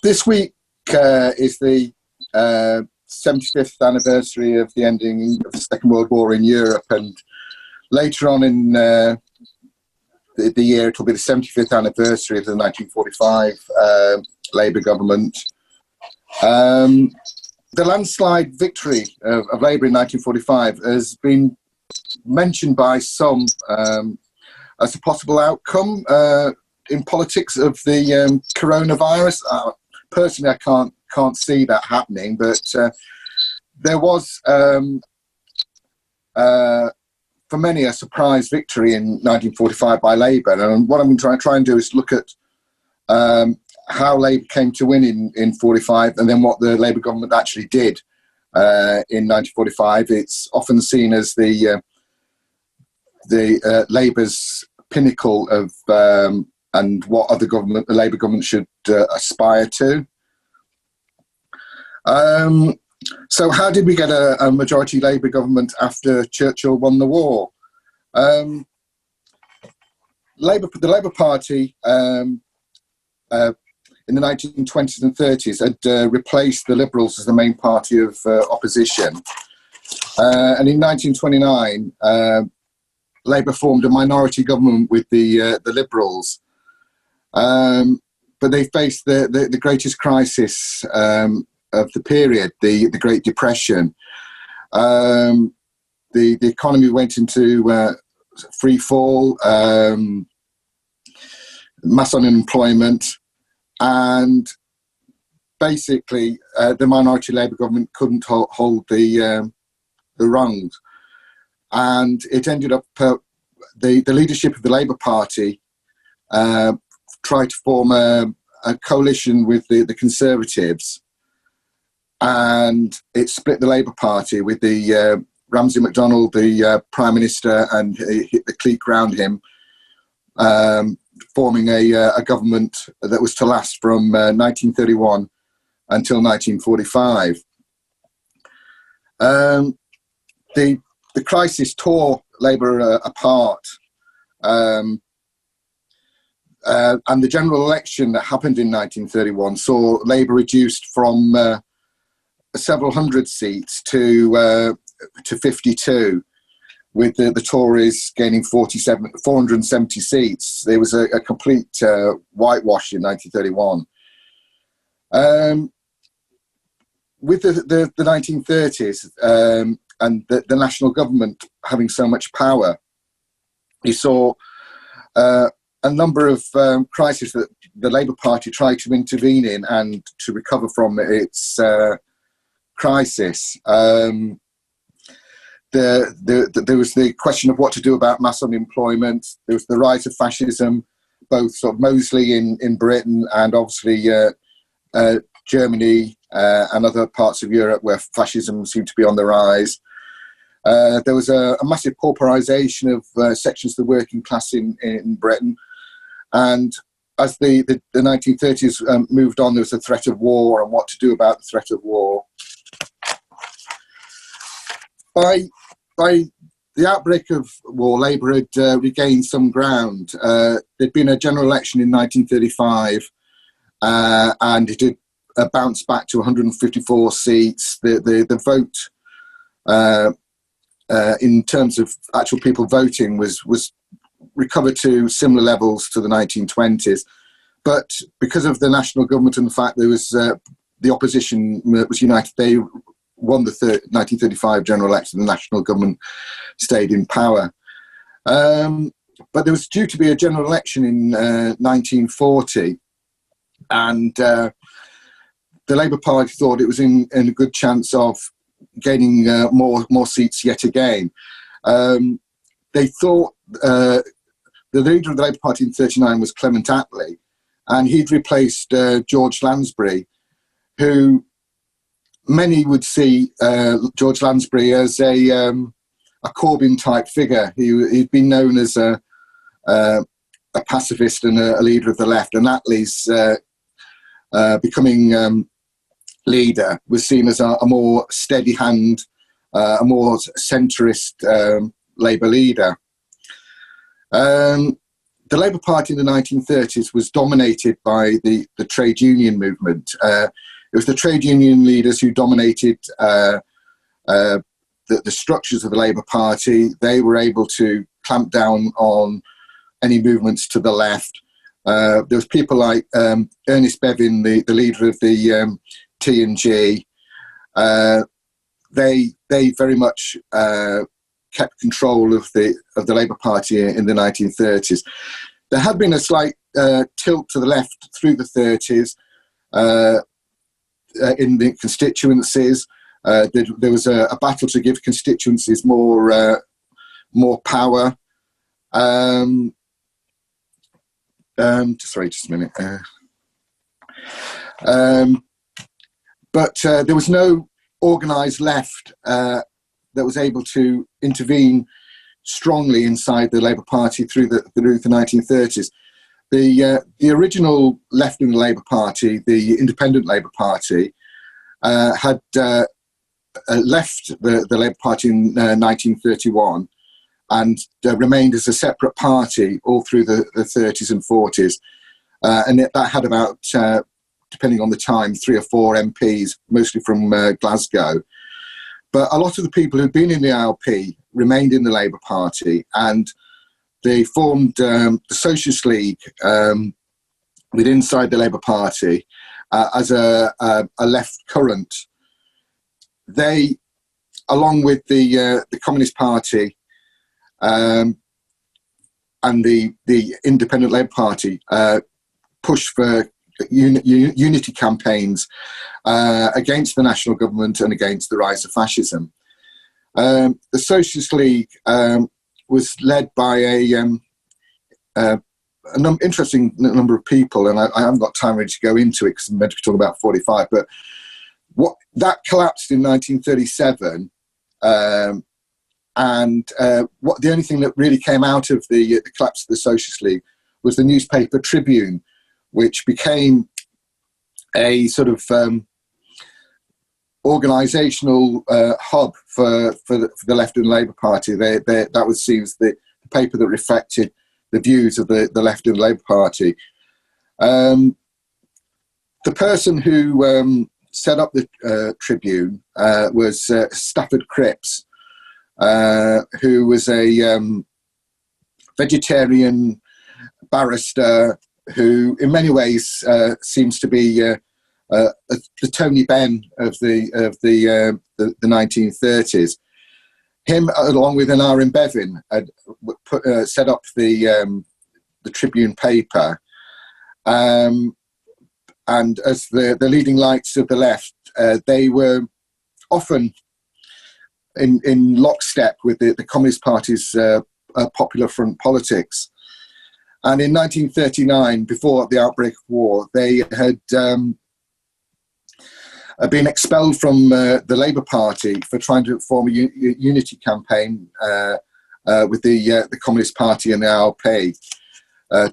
This week is the 75th anniversary of the ending of the Second World War in Europe, and later on in the year it will be the 75th anniversary of the 1945 Labour government. The landslide victory of Labour in 1945 has been mentioned by some as a possible outcome in politics of the coronavirus. Personally, I can't see that happening, but there was, for many, a surprise victory in 1945 by Labour. And what I'm going to try and do is look at how Labour came to win in 45, and then what the Labour government actually did in 1945. It's often seen as the Labour's pinnacle of and what the Labour government should aspire to. So how did we get a majority Labour government after Churchill won the war? The Labour Party in the 1920s and 30s had replaced the Liberals as the main party of opposition. And in 1929, Labour formed a minority government with the Liberals. But they faced the greatest crisis of the period, the Great Depression. The economy went into free fall, mass unemployment, and basically the minority Labour government couldn't hold the rungs. And it ended up, the leadership of the Labour Party tried to form a coalition with the Conservatives, and it split the Labour Party with the Ramsay MacDonald, the Prime Minister, and the clique around him, forming a government that was to last from 1931 until 1945. The crisis tore Labour apart, and the general election that happened in 1931 saw Labour reduced from several hundred seats to 52, with the Tories gaining 470 seats. There was a complete whitewash in 1931. With the 1930s and the national government having so much power, you saw a number of crises that the Labour Party tried to intervene in and to recover from its crisis. There was the question of what to do about mass unemployment. There was the rise of fascism, both sort of mostly in Britain and obviously Germany and other parts of Europe where fascism seemed to be on the rise. There was a massive pauperisation of sections of the working class in Britain. And as the 1930s moved on, there was a threat of war and what to do about the threat of war. By the outbreak of war, Labour had regained some ground. There'd been a general election in 1935, and it had bounced back to 154 seats. The vote, in terms of actual people voting, was recovered to similar levels to the 1920s. But because of the national government and the fact there was the opposition was united, they won the 1935 general election. The national government stayed in power. But there was due to be a general election in 1940, and the Labour Party thought it was in a good chance of gaining more seats yet again. They thought the leader of the Labour Party in 1939 was Clement Attlee, and he'd replaced George Lansbury, who many would see George Lansbury as a Corbyn-type figure. He'd been known as a pacifist and a leader of the left, and Attlee's becoming leader was seen as a more steady hand, a more centrist Labour leader. the Labour Party in the 1930s was dominated by the trade union movement. It was the trade union leaders who dominated the structures of the Labour Party. They were able to clamp down on any movements to the left. There was people like Ernest Bevin, the leader of the T&G. They very much kept control of the Labour Party in the 1930s. There had been a slight tilt to the left through the 30s in the constituencies. There was a battle to give constituencies more power. Just a minute. But there was no organised left that was able to intervene strongly inside the Labour Party through the 1930s. The original left in the Labour Party, the Independent Labour Party, had left the Labour Party in 1931 and remained as a separate party all through the 30s and 40s. And that had about, depending on the time, 3 or 4 MPs, mostly from Glasgow. But a lot of the people who'd been in the ILP remained in the Labour Party, and they formed the Socialist League with inside the Labour Party as a left current. They, along with the Communist Party and the Independent Labour Party, pushed for unity campaigns against the national government and against the rise of fascism. The Socialist League was led by an interesting number of people, and I haven't got time really to go into it because I'm meant to be talking about 45, but that collapsed in 1937, and the only thing that really came out of the collapse of the Socialist League was the newspaper Tribune, which became a sort of organisational hub for the left and Labour Party. That was seen as the paper that reflected the views of the left and Labour Party. The person who set up the Tribune was Stafford Cripps, who was a vegetarian barrister who in many ways seems to be the Tony Benn of the 1930s. Him, along with an R.M. Bevin, had set up the Tribune paper, and as the leading lights of the left, they were often in lockstep with the Communist Party's Popular Front politics. And in 1939, before the outbreak of war, they had been expelled from the Labour Party for trying to form a unity campaign with the Communist Party and the ILP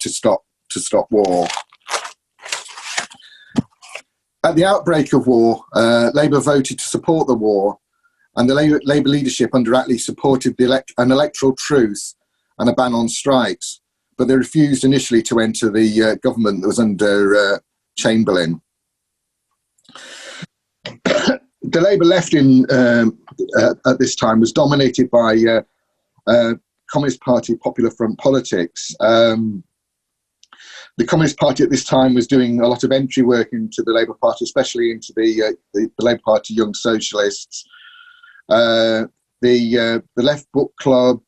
to stop war. At the outbreak of war, Labour voted to support the war, and the Labour leadership under Attlee supported an electoral truce and a ban on strikes, but they refused initially to enter the government that was under Chamberlain. The Labour left at this time was dominated by Communist Party Popular Front politics. The Communist Party at this time was doing a lot of entry work into the Labour Party, especially into the Labour Party Young Socialists. The Left Book Club,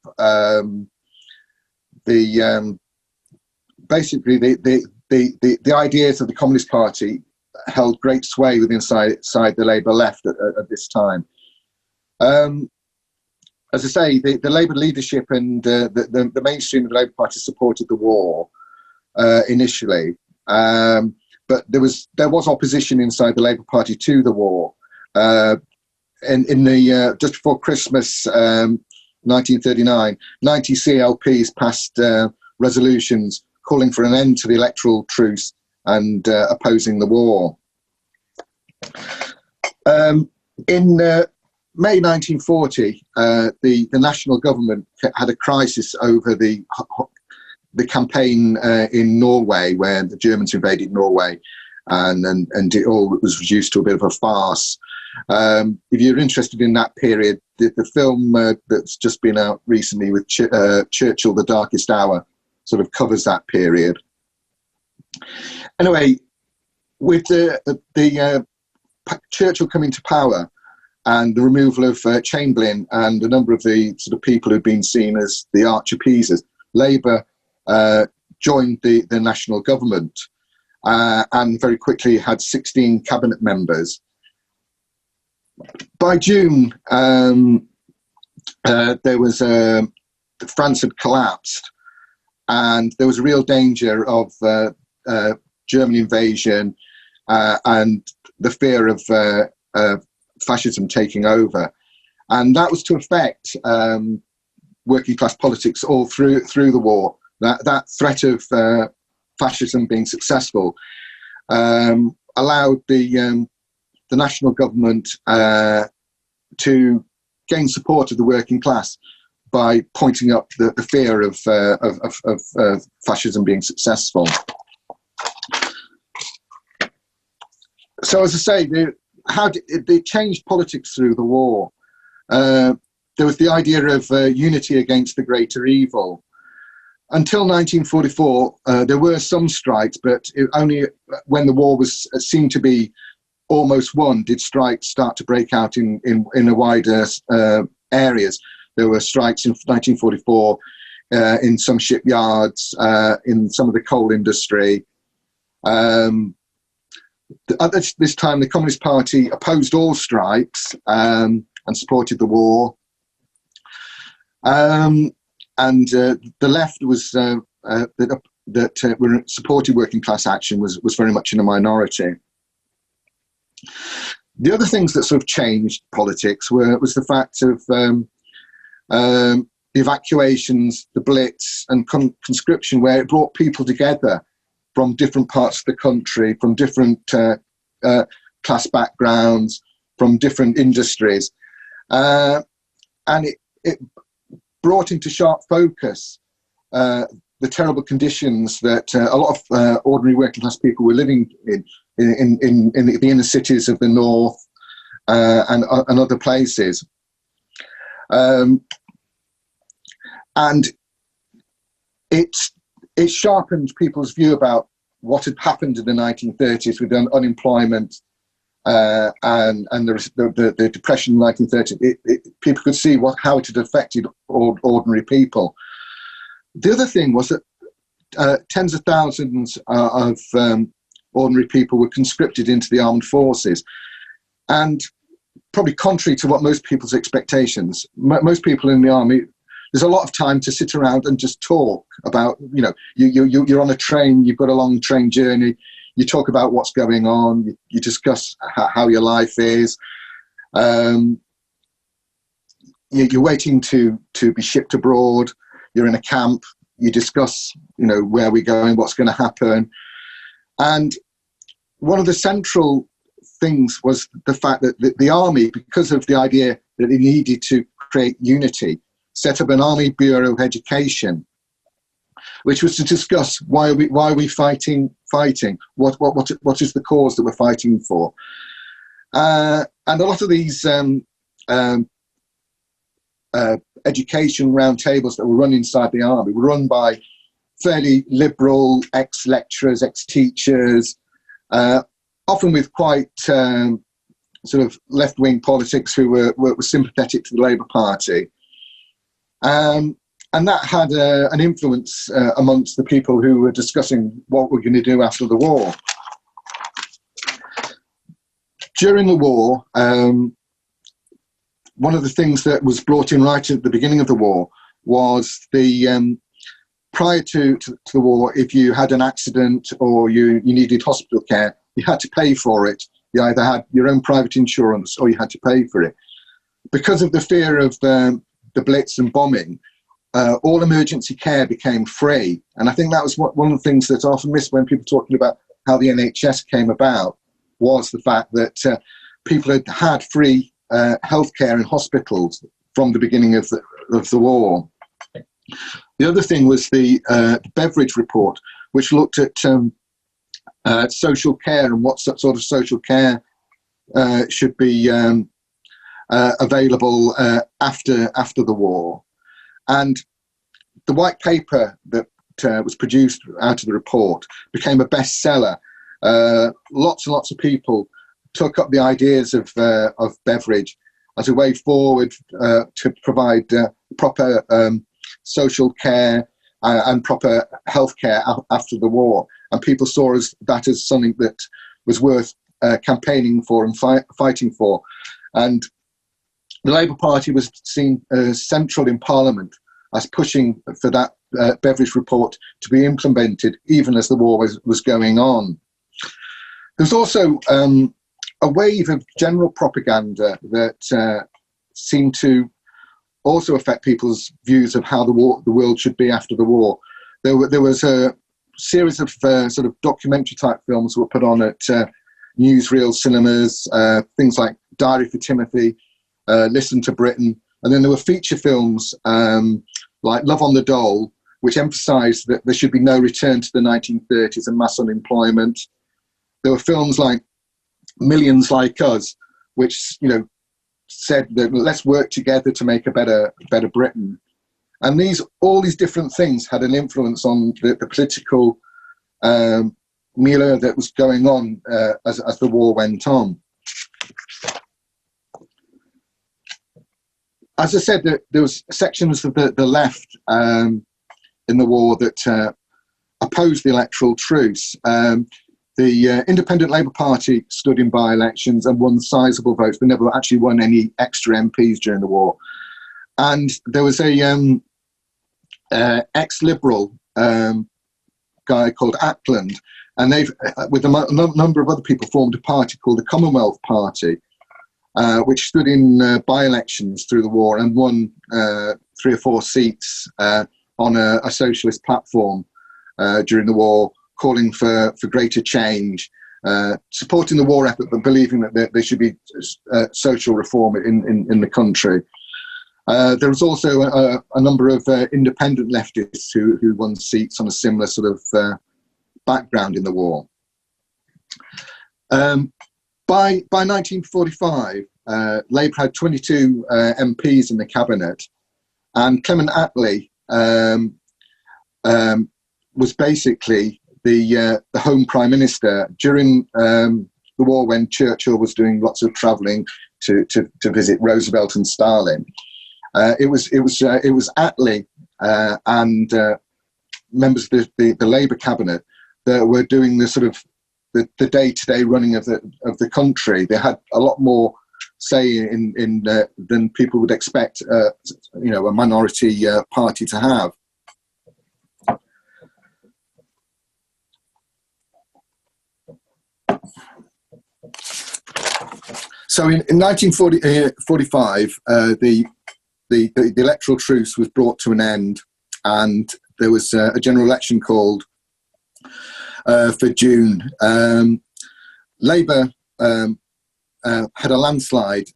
basically the ideas of the Communist Party held great sway within inside the Labour left at this time. As I say, the Labour leadership and the mainstream of the Labour Party supported the war initially, but there was opposition inside the Labour Party to the war. In the just before Christmas, 1939, 90 CLPs passed resolutions calling for an end to the electoral truce and opposing the war. In May 1940, the national government had a crisis over the the campaign in Norway, where the Germans invaded Norway, and it all was reduced to a bit of a farce. If you're interested in that period, the film that's just been out recently with Churchill, The Darkest Hour, sort of covers that period. Anyway, with the Churchill coming to power and the removal of Chamberlain and a number of the sort of people who'd been seen as the arch appeasers, Labour joined the national government and very quickly had 16 cabinet members. By June, there was France had collapsed, and there was a real danger of German invasion and the fear of fascism taking over, and that was to affect working class politics all through the war. That threat of fascism being successful allowed the national government to gain support of the working class by pointing up the fear of fascism being successful. So, as I say, they changed politics through the war. There was the idea of unity against the greater evil. Until 1944, there were some strikes, but only when the war was seemed to be almost won did strikes start to break out in a wider areas. There were strikes in 1944 in some shipyards, in some of the coal industry. At this time, the Communist Party opposed all strikes and supported the war. And the left was that supported working class action was very much in a minority. The other things that sort of changed politics was the fact of the evacuations, the Blitz, and conscription, where it brought people together from different parts of the country, from different class backgrounds, from different industries, and it brought into sharp focus the terrible conditions that a lot of ordinary working class people were living in the inner cities of the north and other places. And it sharpened people's view about what had happened in the 1930s with unemployment and the depression in the 1930s. People could see how it had affected ordinary people. The other thing was that tens of thousands of ordinary people were conscripted into the armed forces, and probably contrary to what most people's expectations, most people in the army, there's a lot of time to sit around and just talk about, you're on a train, you've got a long train journey, you talk about what's going on, you discuss how your life is, you're waiting to be shipped abroad, you're in a camp, you discuss, where we're going, what's going to happen. And one of the central things was the fact that the army, because of the idea that it needed to create unity, set up an Army Bureau of Education, which was to discuss why are we fighting? What is the cause that we're fighting for? And a lot of these education roundtables that were run inside the army were run by fairly liberal ex-lecturers, ex-teachers, often with quite sort of left-wing politics who were sympathetic to the Labour Party. And that had an influence amongst the people who were discussing what we're going to do after the war. During the war, one of the things that was brought in right at the beginning of the war was prior to the war, if you had an accident or you needed hospital care, you had to pay for it. You either had your own private insurance or you had to pay for it. Because of the fear of the Blitz and bombing, all emergency care became free. And I think that was one of the things that's often missed when people are talking about how the NHS came about, was the fact that people had free healthcare in hospitals from the beginning of the war. The other thing was the Beveridge report, which looked at social care and what sort of social care should be available after the war. And the white paper that was produced out of the report became a bestseller. Lots and lots of people took up the ideas of Beveridge as a way forward to provide proper social care and proper healthcare after the war. And people saw that as something that was worth campaigning for and fighting for. And the Labour Party was seen central in Parliament as pushing for that Beveridge report to be implemented even as the war was going on. There's also a wave of general propaganda that seemed to also affect people's views of how the world should be after the war. There was a series of sort of documentary type films were put on at newsreel cinemas, things like Diary for Timothy, Listen to Britain, and then there were feature films like Love on the Dole, which emphasised that there should be no return to the 1930s and mass unemployment. There were films like Millions Like Us, which said that let's work together to make a better Britain. And all these different things had an influence on the political milieu that was going on as the war went on. As I said, there was sections of the left in the war that opposed the electoral truce. The Independent Labour Party stood in by-elections and won sizable votes. They never actually won any extra MPs during the war. And there was a ex-Liberal guy called Ackland, and they've, with a number of other people, formed a party called the Commonwealth Party, which stood in by-elections through the war and won 3 or 4 seats on a socialist platform during the war, calling for greater change, supporting the war effort, but believing that there should be social reform in the country. There was also a number of independent leftists who won seats on a similar sort of background in the war. By 1945, Labour had 22 MPs in the cabinet, and Clement Attlee was basically the Home Prime Minister during the war, when Churchill was doing lots of travelling to visit Roosevelt and Stalin. It was Attlee and members of the Labour cabinet that were doing the sort of the day-to-day running of the country. They had a lot more say in than people would expect a minority party to have. So in 1945, the electoral truce was brought to an end, and there was a general election called for June. Labour had a landslide,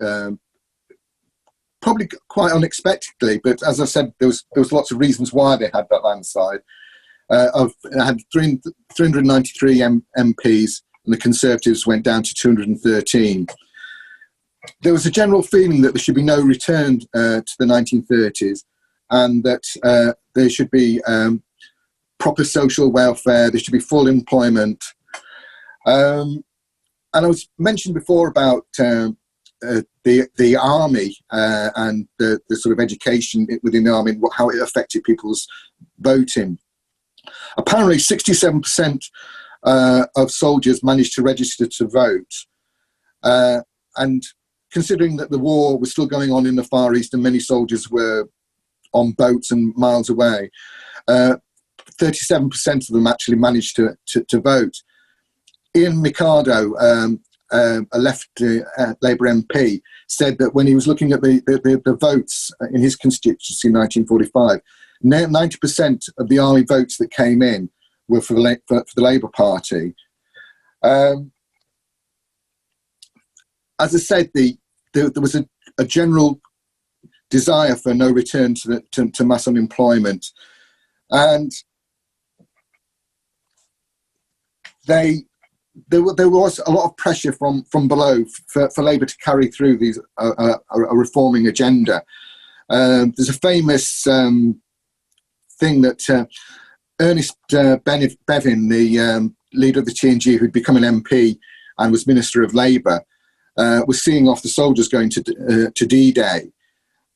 probably quite unexpectedly, but as I said, there was lots of reasons why they had that landslide. It had 393 MPs, and the Conservatives went down to 213. There was a general feeling that there should be no return to the 1930s, and that there should be proper social welfare, there should be full employment. And I was mentioned before about the army and the sort of education within the army, how it affected people's voting. Apparently 67% of soldiers managed to register to vote. And considering that the war was still going on in the Far East and many soldiers were on boats and miles away, 37% of them actually managed to vote. Ian Mikado, a left Labour MP, said that when he was looking at the votes in his constituency in 1945, 90% of the army votes that came in were for the Labour Party. As I said, there was a general desire for no return to mass unemployment. And there was a lot of pressure from below for Labour to carry through these a reforming agenda. There's a famous thing that Ernest Bevin, the leader of the TNG, who'd become an MP and was Minister of Labour, was seeing off the soldiers going to D-Day,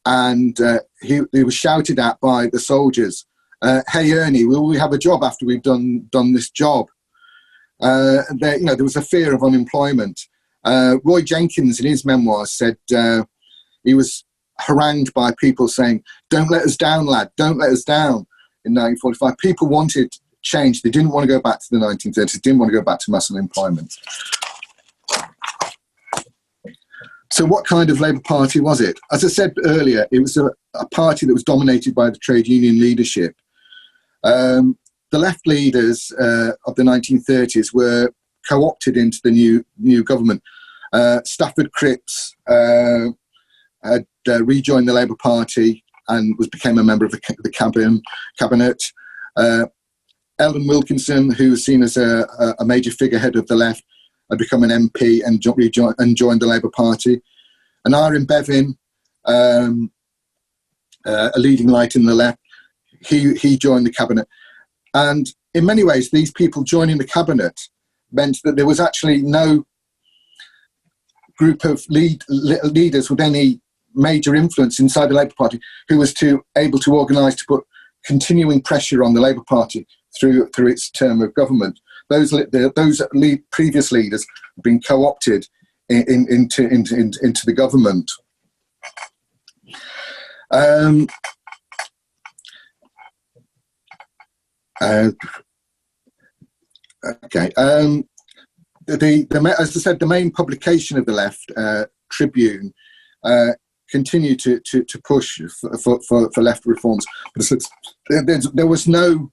and he was shouted at by the soldiers, "Hey Ernie, will we have a job after we've done this job?" There was a fear of unemployment. Roy Jenkins, in his memoirs, said he was harangued by people saying, "Don't let us down, lad, don't let us down." In 1945, people wanted change. They didn't want to go back to the 1930s, didn't want to go back to mass unemployment. So what kind of Labour Party was it? As I said earlier, it was a party that was dominated by the trade union leadership. The left leaders of the 1930s were co-opted into the new government. Stafford Cripps had rejoined the Labour Party and became a member of the cabinet. Ellen Wilkinson, who was seen as a major figurehead of the left, had become an MP and joined the Labour Party. And Aaron Bevin, a leading light in the left, he joined the cabinet. And in many ways, these people joining the cabinet meant that there was actually no group of leaders with any major influence inside the Labour Party who was able to organise to put continuing pressure on the Labour Party through its term of government. Those previous leaders have been co-opted into the government. Okay. As I said, the main publication of the left, Tribune, continued to push for left reforms. But there was no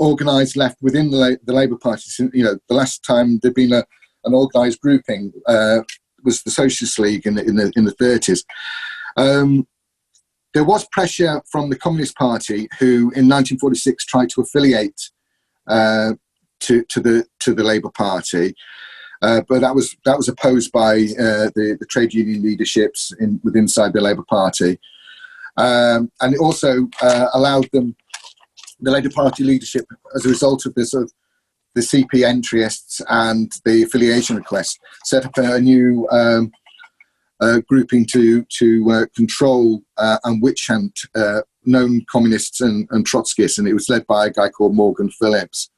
organised left within the Labour Party. The last time there'd been an organised grouping was the Socialist League in the 30s. There was pressure from the Communist Party, who in 1946 tried to affiliate to the Labour Party, but that was opposed by the trade union leaderships inside the Labour Party, and it also allowed them, the Labour Party leadership, as a result of this, of the CP entryists and the affiliation request, set up a new grouping to control and witch hunt known communists and Trotskyists, and it was led by a guy called Morgan Phillips.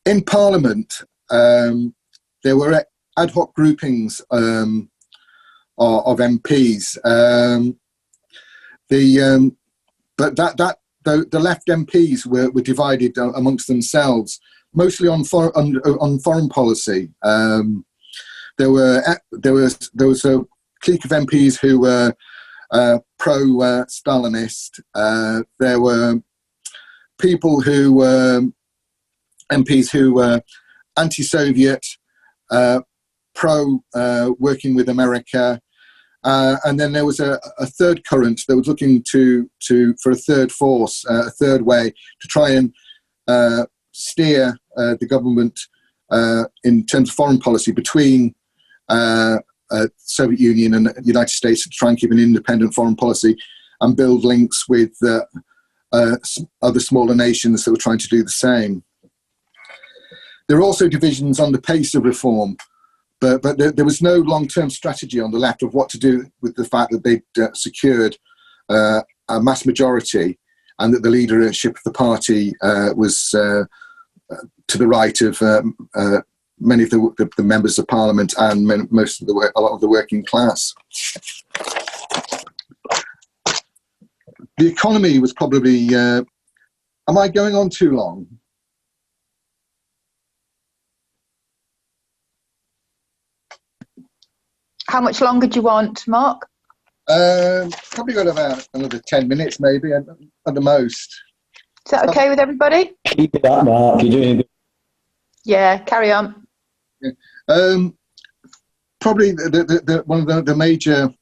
In Parliament, there were ad hoc groupings of MPs, but the left MPs were divided amongst themselves, mostly on foreign policy. There was a clique of MPs who were pro-Stalinist. There were people who were MPs who were anti-Soviet, pro-working with America. And then there was a third current that was looking for a third force, a third way to try and steer the government in terms of foreign policy between Soviet Union and the United States, to try and keep an independent foreign policy and build links with other smaller nations that were trying to do the same. There are also divisions on the pace of reform, but there was no long-term strategy on the left of what to do with the fact that they'd secured a mass majority and that the leadership of the party was to the right of many of the members of Parliament and a lot of the working class. The economy was probably... am I going on too long? How much longer do you want, Mark? Probably got about another 10 minutes, maybe, at the most. Is that okay with everybody? Keep it up, Mark. You're doing good. Yeah, carry on. Yeah. Probably one of the major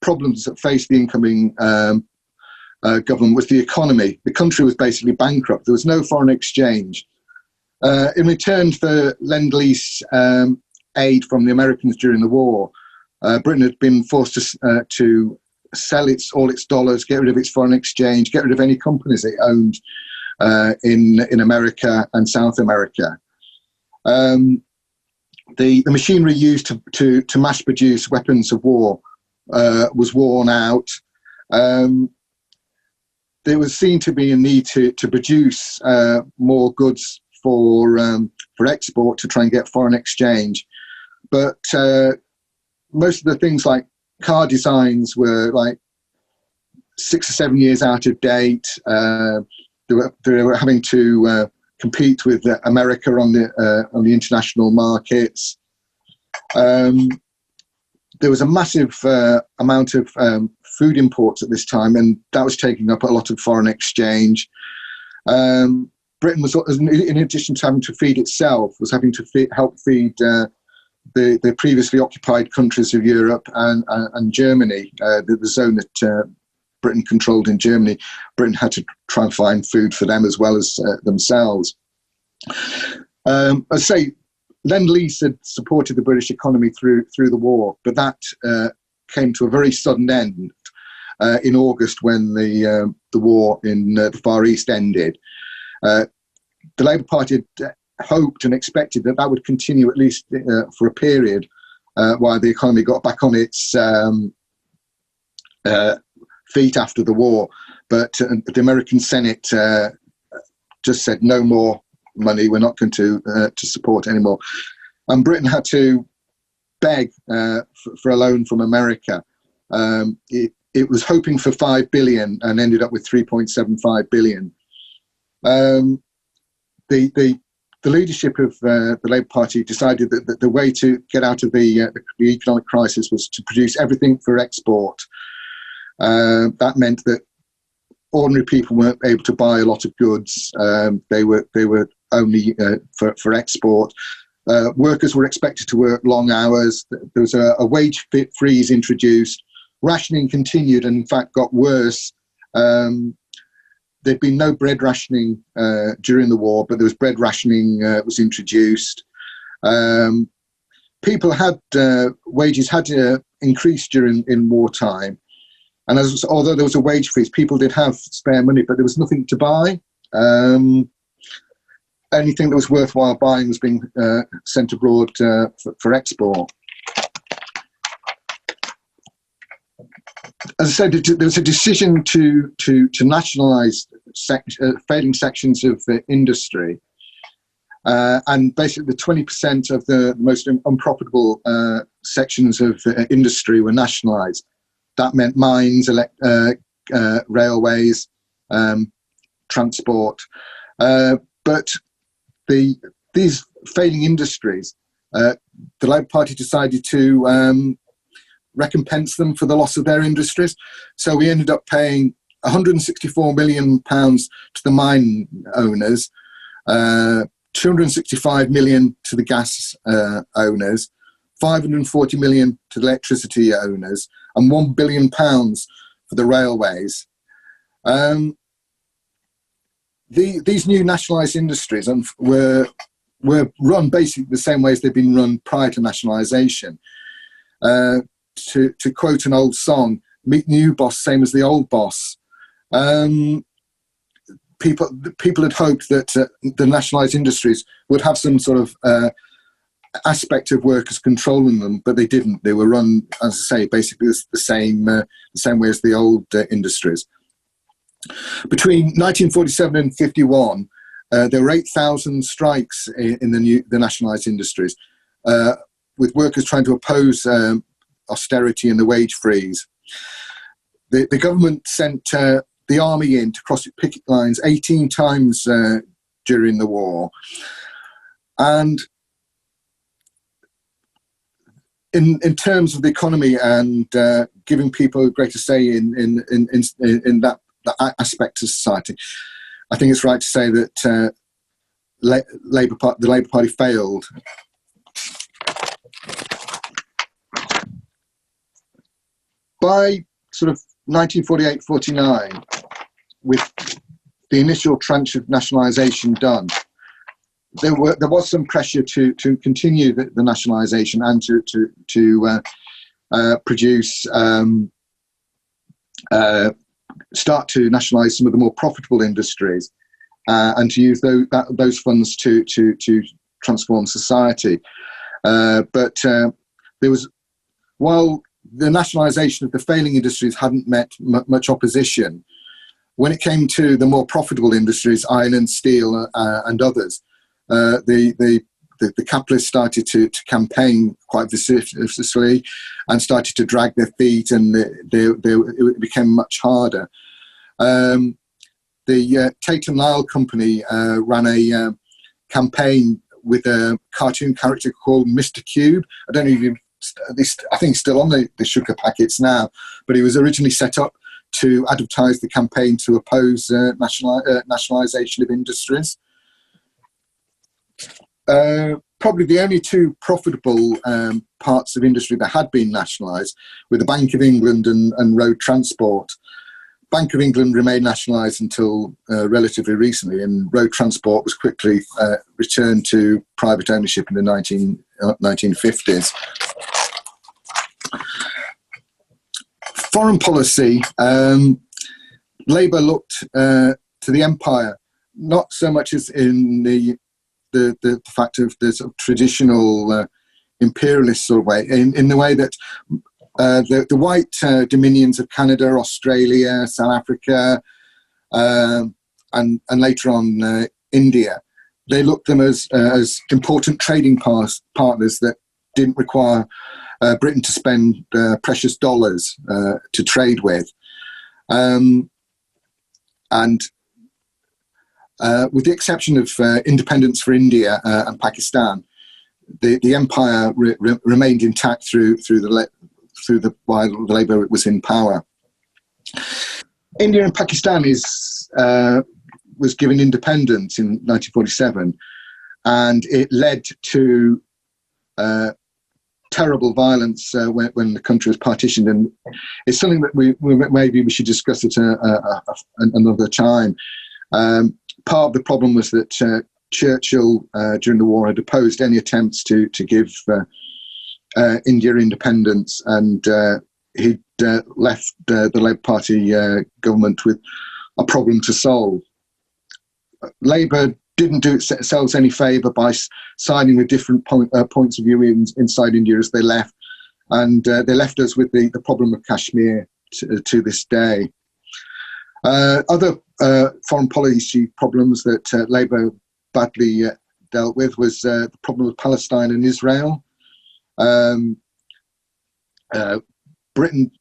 problems that faced the incoming government was the economy. The country was basically bankrupt. There was no foreign exchange. In return for Lend-Lease aid from the Americans during the war, Britain had been forced to sell all its dollars, get rid of its foreign exchange, get rid of any companies it owned in America and South America. The machinery used to mass produce weapons of war was worn out. There was seen to be a need to produce more goods for export to try and get foreign exchange, but most of the things like car designs were like 6 or 7 years out of date. They were having to compete with America on the international markets. There was a massive amount of food imports at this time, and that was taking up a lot of foreign exchange. Britain was, in addition to having to feed itself, was having to help feed the previously occupied countries of Europe and Germany, the zone that Britain controlled in Germany. Britain had to try and find food for them as well as themselves. I say, Lend-Lease had supported the British economy through the war, but that came to a very sudden end in August when the war in the Far East ended. The Labour Party had hoped and expected that would continue at least for a period while the economy got back on its feet after the war. But the American Senate just said no more money, we're not going to support anymore. And Britain had to beg for a loan from America. It was hoping for 5 billion and ended up with 3.75 billion. The leadership of the Labour Party decided that the way to get out of the economic crisis was to produce everything for export. That meant that ordinary people weren't able to buy a lot of goods. They were only for export. Workers were expected to work long hours. There was a wage freeze introduced. Rationing continued and in fact got worse. There'd been no bread rationing during the war, but there was bread rationing was introduced. People had wages had increased in wartime, and although there was a wage freeze, people did have spare money, but there was nothing to buy. Anything that was worthwhile buying was being sent abroad for export. As I said, there was a decision to nationalise failing sections of industry, and basically the 20% of the most unprofitable sections of industry were nationalised. That meant mines, railways, transport. But these failing industries, the Labour Party decided to recompense them for the loss of their industries. So we ended up paying £164 million to the mine owners, 265 million to the gas owners, 540 million to the electricity owners, and £1 billion for the railways. These new nationalised industries were run basically the same way as they'd been run prior to nationalisation. To quote an old song, "Meet the new boss, same as the old boss." People had hoped that the nationalised industries would have some sort of aspect of workers controlling them, but they didn't. They were run, as I say, basically the same way as the old industries. Between 1947 and 51, there were 8,000 strikes in the nationalised industries, with workers trying to oppose austerity and the wage freeze. The government sent the army in to cross picket lines 18 times during the war, and in terms of the economy and giving people a greater say in that aspect of society, I think it's right to say that the Labour Party failed. By sort of 1948-49, with the initial tranche of nationalisation done, there was some pressure to continue the nationalisation and to produce start to nationalise some of the more profitable industries and to use those funds to transform society. But there was, while the nationalisation of the failing industries hadn't met much opposition, when it came to the more profitable industries, iron and steel and others, the capitalists started to campaign quite vociferously and started to drag their feet, and it became much harder. The Tate and Lyle company ran a campaign with a cartoon character called Mr. Cube. I don't know if I think he's still on the sugar packets now, but he was originally set up to advertise the campaign to oppose nationalisation of industries. Probably the only two profitable parts of industry that had been nationalised were the Bank of England and road transport. Bank of England remained nationalised until relatively recently, and road transport was quickly returned to private ownership in the 1950s. Foreign policy, Labour looked to the empire, not so much as in the fact of the sort of traditional imperialist sort of way, in the way that the white dominions of Canada, Australia, South Africa, and later on India, they looked them as important trading partners that didn't require Britain to spend precious dollars to trade with. And with the exception of independence for India and Pakistan, the empire remained intact while the Labour was in power. India and Pakistan was given independence in 1947, and it led to terrible violence when the country was partitioned, and it's something that maybe we should discuss at another time. Part of the problem was that Churchill during the war had opposed any attempts to give India independence, and he'd left the Labour Party government with a problem to solve. Labour didn't do themselves any favour by siding with different points of view inside India as they left, and they left us with the problem of Kashmir to this day. Other foreign policy problems that Labour badly dealt with was the problem of Palestine and Israel. Britain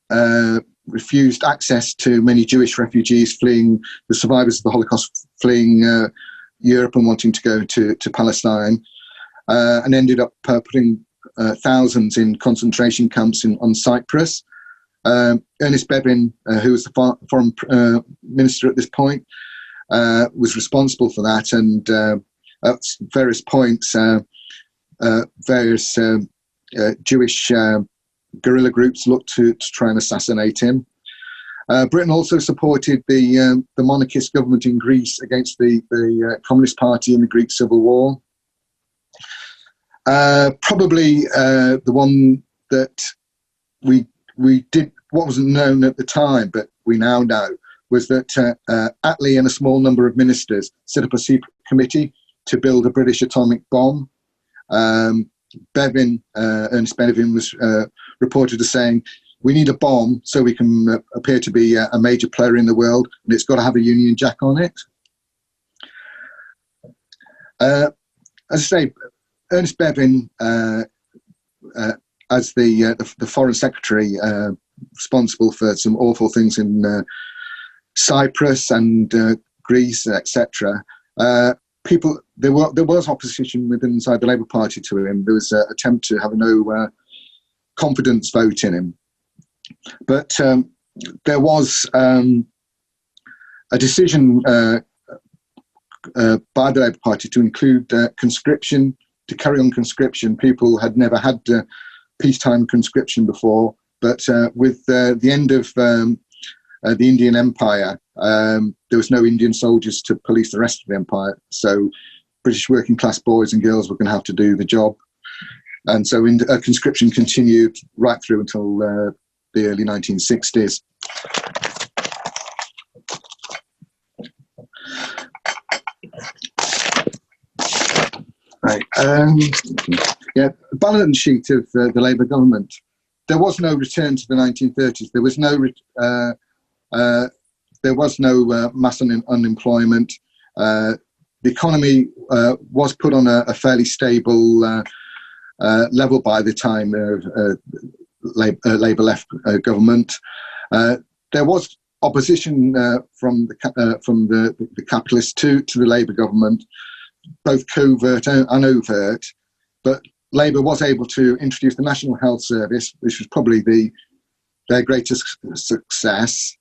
refused access to many Jewish refugees fleeing, the survivors of the Holocaust fleeing Europe and wanting to go to Palestine, and ended up putting thousands in concentration camps on Cyprus. Ernest Bevin, who was the foreign minister at this point, was responsible for that, and at various points, various Jewish guerrilla groups looked to try and assassinate him. Britain also supported the monarchist government in Greece against the Communist Party in the Greek Civil War. Probably the one that we did, what wasn't known at the time, but we now know, was that Attlee and a small number of ministers set up a secret committee to build a British atomic bomb. Ernest Bevin was reported as saying, "We need a bomb so we can appear to be a major player in the world, and it's got to have a Union Jack on it." As I say, Ernest Bevin, as the Foreign Secretary, responsible for some awful things in Cyprus and Greece, etc. There was opposition within inside the Labour Party to him. There was an attempt to have a no confidence vote in him. But there was a decision by the Labour Party to include conscription, to carry on conscription. People had never had peacetime conscription before, but with the end of the Indian Empire, there was no Indian soldiers to police the rest of the empire. So British working class boys and girls were going to have to do the job. And so conscription continued right through until the early 1960s. Right. Yeah, balance sheet of the Labour government. There was no return to the 1930s. There was no mass unemployment. The economy was put on a fairly stable level by the time Labour left government. There was opposition from the capitalists to the Labour government, both covert and overt, but Labour was able to introduce the National Health Service, which was probably their greatest success.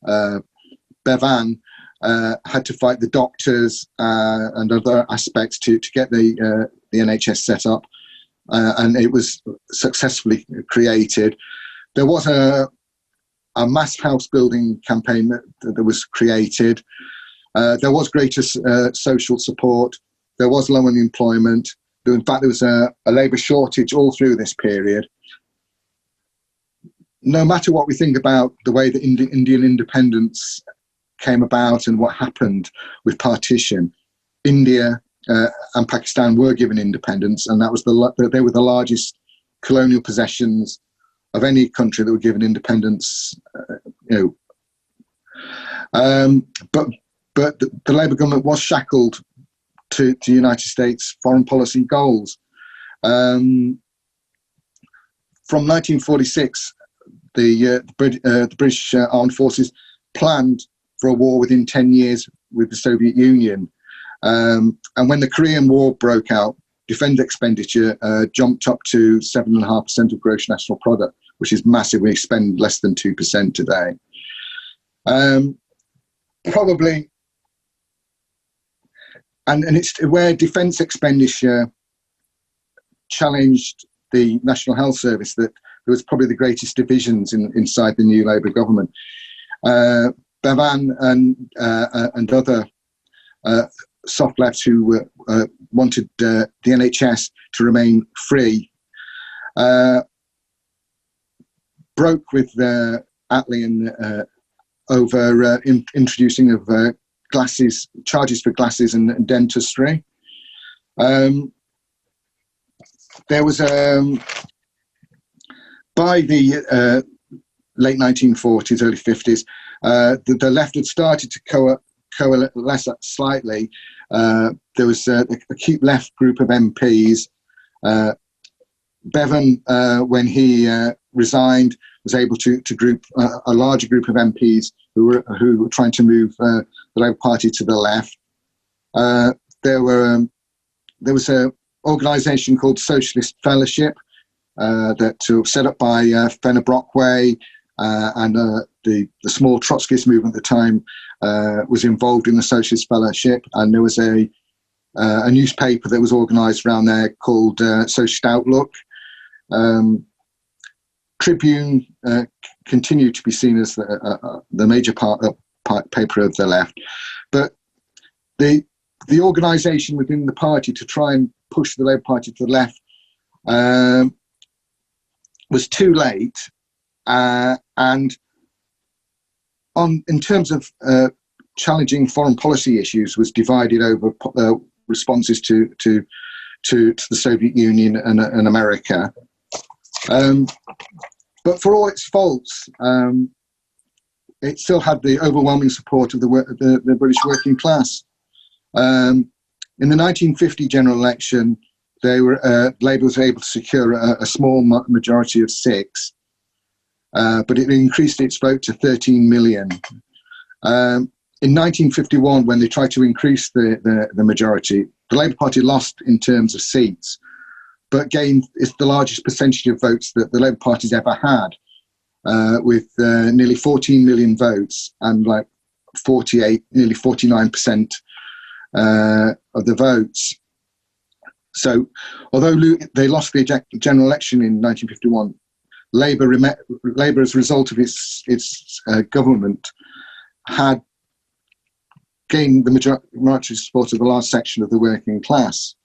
Bevan had to fight the doctors and other aspects to get the NHS set up, and it was successfully created. There was a mass house building campaign that was created. There was greater social support. There was low unemployment. In fact, there was a labour shortage all through this period. No matter what we think about the way that Indian independence came about and what happened with partition, India and Pakistan were given independence, and that was they were the largest colonial possessions of any country that were given independence. But the Labour government was shackled to the United States foreign policy goals. From 1946, the British armed forces planned for a war within 10 years with the Soviet Union. And when the Korean War broke out, defence expenditure jumped up to 7.5% of gross national product, which is massive. We spend less than 2% today. Probably, and it's where defence expenditure challenged the National Health Service that there was probably the greatest divisions inside the new Labour government. Bevan and other soft lefts who wanted the NHS to remain free broke with Attlee over introducing of charges for glasses and dentistry. There was by the late 1940s, early 50s, the left had started to coalesce slightly. There was a acute left group of MPs. Bevan, when he resigned, was able to group a larger group of MPs who were trying to move the Labour Party to the left. There was an organisation called Socialist Fellowship that was set up by Fenner Brockway, and the small Trotskyist movement at the time was involved in the Socialist Fellowship, and there was a newspaper that was organised around there called Socialist Outlook. Tribune continued to be seen as the major paper of the left, but the organisation within the party to try and push the Labour Party to the left was too late, and in terms of challenging foreign policy issues, was divided over responses to the Soviet Union and America. But for all its faults, it still had the overwhelming support of the British working class. In the 1950 general election, Labour was able to secure a small majority of 6, but it increased its vote to 13 million. In 1951, when they tried to increase the majority, the Labour Party lost in terms of seats, but gained the largest percentage of votes that the Labour Party's ever had, with nearly 14 million votes and like nearly 49% of the votes. So, although they lost the general election in 1951, Labour, as a result of its government, had gained the majority support of the large section of the working class.